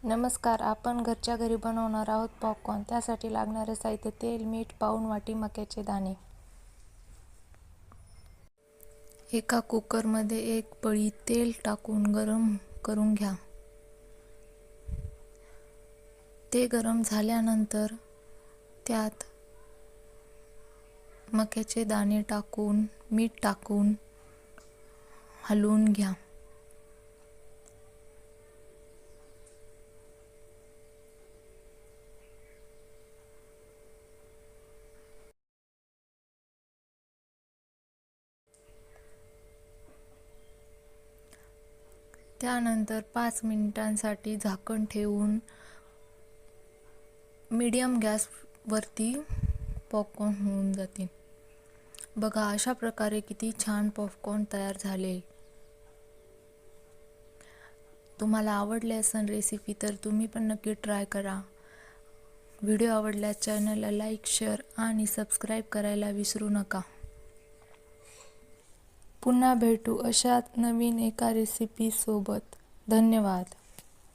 नमस्कार. आपण घरच्या घरी बनवणार आहोत पॉपकॉर्न. त्यासाठी लागणारे साहित्य: तेल, मीठ, पाऊण वाटी मक्याचे दाणे. एका कुकरमध्ये एक पळी तेल टाकून गरम करून घ्या. ते गरम झाल्यानंतर त्यात मक्याचे दाणे टाकून मीठ टाकून हलवून घ्या. त्यानंतर 5 मिनिटांसाठी झाकण ठेवून मीडियम गॅसवरती पॉपकॉर्न होऊन जातील. बघा, अशा प्रकारे किती छान पॉपकॉर्न तयार झाले. तुम्हाला आवडली असेल रेसिपी तर तुम्ही पण नक्की ट्राय करा. व्हिडिओ आवडल्यास चॅनलला लाईक, शेअर आणि सबस्क्राईब करायला विसरू नका. पुन्हा भेटू अशाच नवीन एका रेसिपी सोबत. धन्यवाद.